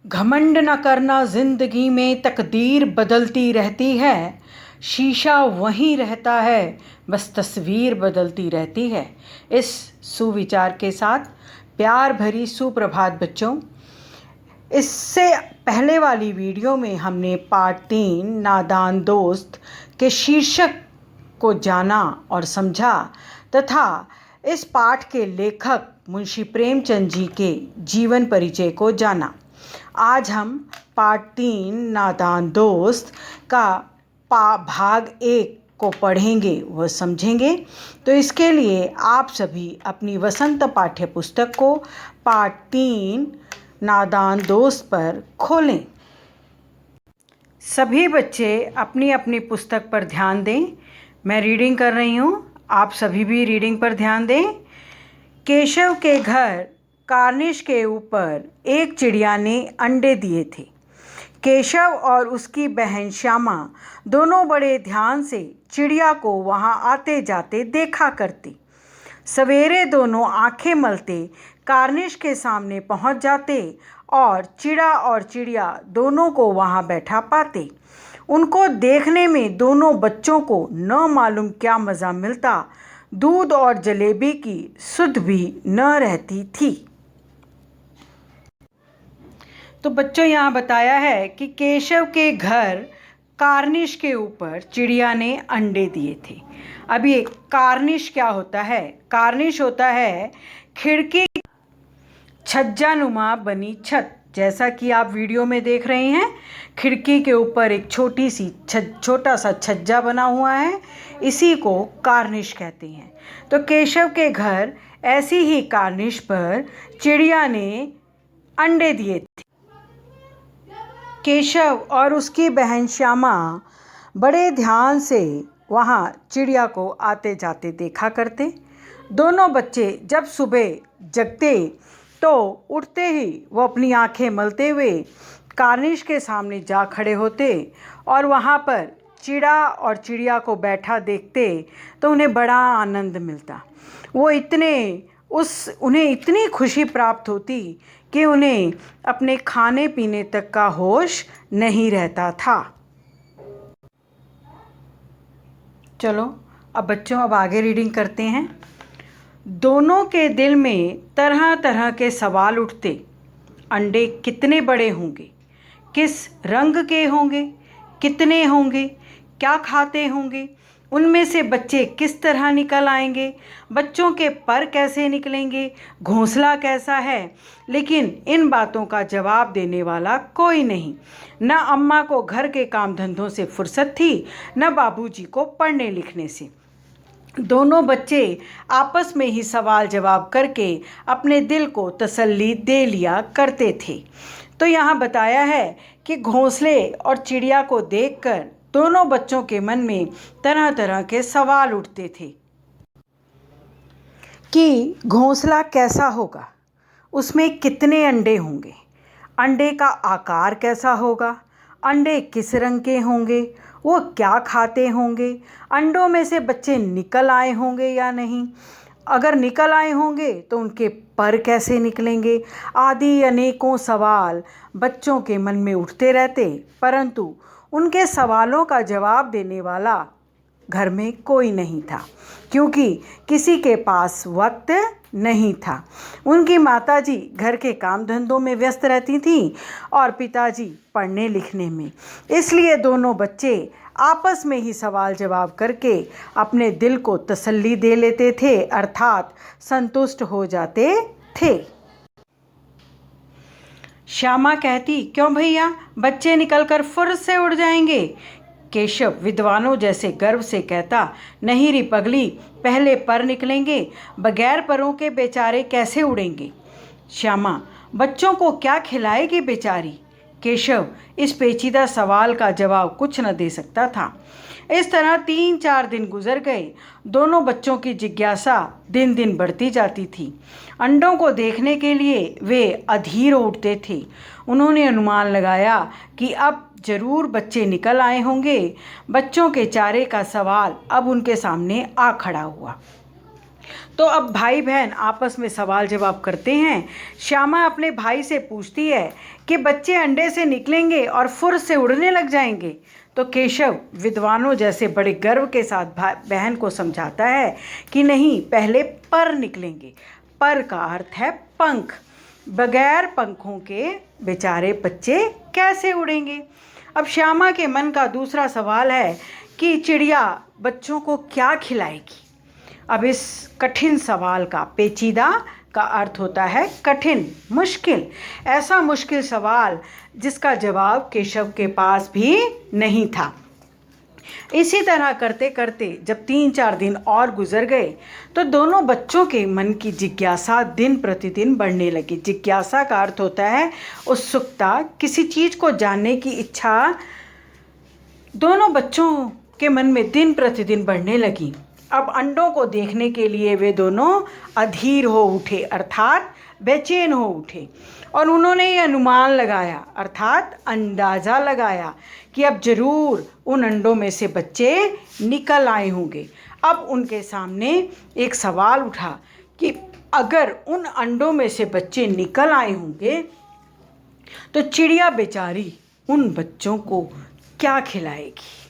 घमंड न करना जिंदगी में, तकदीर बदलती रहती है। शीशा वहीं रहता है, बस तस्वीर बदलती रहती है। इस सुविचार के साथ प्यार भरी सुप्रभात बच्चों। इससे पहले वाली वीडियो में हमने पार्ट 3 नादान दोस्त के शीर्षक को जाना और समझा तथा इस पाठ के लेखक मुंशी प्रेमचंद जी के जीवन परिचय को जाना। आज हम पार्ट 3 नादान दोस्त का भाग 1 को पढ़ेंगे व समझेंगे। तो इसके लिए आप सभी अपनी वसंत पाठ्य पुस्तक को पार्ट 3 नादान दोस्त पर खोलें। सभी बच्चे अपनी अपनी पुस्तक पर ध्यान दें। मैं रीडिंग कर रही हूँ, आप सभी भी रीडिंग पर ध्यान दें। केशव के घर कार्निश के ऊपर एक चिड़िया ने अंडे दिए थे। केशव और उसकी बहन श्यामा दोनों बड़े ध्यान से चिड़िया को वहाँ आते जाते देखा करती। सवेरे दोनों आंखें मलते कार्निश के सामने पहुँच जाते और चिड़िया दोनों को वहाँ बैठा पाते। उनको देखने में दोनों बच्चों को न मालूम क्या मज़ा मिलता। दूध और जलेबी की सुध भी न रहती थी। तो बच्चों यहाँ बताया है कि केशव के घर कार्निश के ऊपर चिड़िया ने अंडे दिए थे। अब ये कार्निश क्या होता है? कार्निश होता है खिड़की छज्जानुमा बनी छत। जैसा कि आप वीडियो में देख रहे हैं, खिड़की के ऊपर एक छोटा सा छज्जा बना हुआ है, इसी को कार्निश कहते हैं। तो केशव के घर ऐसी ही कार्निश पर चिड़िया ने अंडे दिए थे। केशव और उसकी बहन श्यामा बड़े ध्यान से वहाँ चिड़िया को आते जाते देखा करते। दोनों बच्चे जब सुबह जगते तो उठते ही वो अपनी आंखें मलते हुए कार्निश के सामने जा खड़े होते और वहाँ पर चिड़िया को बैठा देखते तो उन्हें बड़ा आनंद मिलता। उन्हें इतनी खुशी प्राप्त होती कि उन्हें अपने खाने पीने तक का होश नहीं रहता था। चलो अब बच्चों अब आगे रीडिंग करते हैं। दोनों के दिल में तरह तरह के सवाल उठते। अंडे कितने बड़े होंगे? किस रंग के होंगे? कितने होंगे? क्या खाते होंगे? उनमें से बच्चे किस तरह निकल आएंगे? बच्चों के पर कैसे निकलेंगे? घोंसला कैसा है? लेकिन इन बातों का जवाब देने वाला कोई नहीं। न अम्मा को घर के काम धंधों से फुर्सत थी, न बाबूजी को पढ़ने लिखने से। दोनों बच्चे आपस में ही सवाल जवाब करके अपने दिल को तसल्ली दे लिया करते थे। तो यहाँ बताया है कि घोंसले और चिड़िया को देखकर दोनों बच्चों के मन में तरह तरह के सवाल उठते थे कि घोंसला कैसा होगा, उसमें कितने अंडे होंगे, अंडे का आकार कैसा होगा, अंडे किस रंग के होंगे, वो क्या खाते होंगे, अंडों में से बच्चे निकल आए होंगे या नहीं, अगर निकल आए होंगे तो उनके पर कैसे निकलेंगे, आदि अनेकों सवाल बच्चों के मन में उठते रहते। परंतु उनके सवालों का जवाब देने वाला घर में कोई नहीं था, क्योंकि किसी के पास वक्त नहीं था। उनकी माताजी घर के काम धंधों में व्यस्त रहती थीं और पिताजी पढ़ने लिखने में। इसलिए दोनों बच्चे आपस में ही सवाल जवाब करके अपने दिल को तसल्ली दे लेते थे, अर्थात संतुष्ट हो जाते थे। श्यामा कहती, क्यों भैया, बच्चे निकलकर फुर्र से उड़ जाएंगे? केशव विद्वानों जैसे गर्व से कहता, नहीं री पगली, पहले पर निकलेंगे, बगैर परों के बेचारे कैसे उड़ेंगे? श्यामा, बच्चों को क्या खिलाएगी बेचारी? केशव इस पेचीदा सवाल का जवाब कुछ न दे सकता था। इस तरह 3-4 दिन गुजर गए। दोनों बच्चों की जिज्ञासा दिन दिन बढ़ती जाती थी। अंडों को देखने के लिए वे अधीर उठते थे। उन्होंने अनुमान लगाया कि अब जरूर बच्चे निकल आए होंगे। बच्चों के चारे का सवाल अब उनके सामने आ खड़ा हुआ। तो अब भाई बहन आपस में सवाल जवाब करते हैं। श्यामा अपने भाई से पूछती है कि बच्चे अंडे से निकलेंगे और फुर से उड़ने लग जाएंगे। तो केशव विद्वानों जैसे बड़े गर्व के साथ बहन को समझाता है कि नहीं, पहले पर निकलेंगे। पर का अर्थ है पंख। बगैर पंखों के बेचारे बच्चे कैसे उड़ेंगे। अब श्यामा के मन का दूसरा सवाल है कि चिड़िया बच्चों को क्या खिलाएगी। अब इस कठिन सवाल का पेचीदा का अर्थ होता है कठिन, मुश्किल। ऐसा मुश्किल सवाल जिसका जवाब केशव के पास भी नहीं था। इसी तरह करते करते जब 3-4 दिन और गुजर गए तो दोनों बच्चों के मन की जिज्ञासा दिन प्रतिदिन बढ़ने लगी। जिज्ञासा का अर्थ होता है उत्सुकता, किसी चीज़ को जानने की इच्छा दोनों बच्चों के मन में दिन प्रतिदिन बढ़ने लगी। अब अंडों को देखने के लिए वे दोनों अधीर हो उठे, अर्थात बेचैन हो उठे। और उन्होंने ये अनुमान लगाया, अर्थात अंदाज़ा लगाया कि अब ज़रूर उन अंडों में से बच्चे निकल आए होंगे। अब उनके सामने एक सवाल उठा कि अगर उन अंडों में से बच्चे निकल आए होंगे तो चिड़िया बेचारी उन बच्चों को क्या खिलाएगी।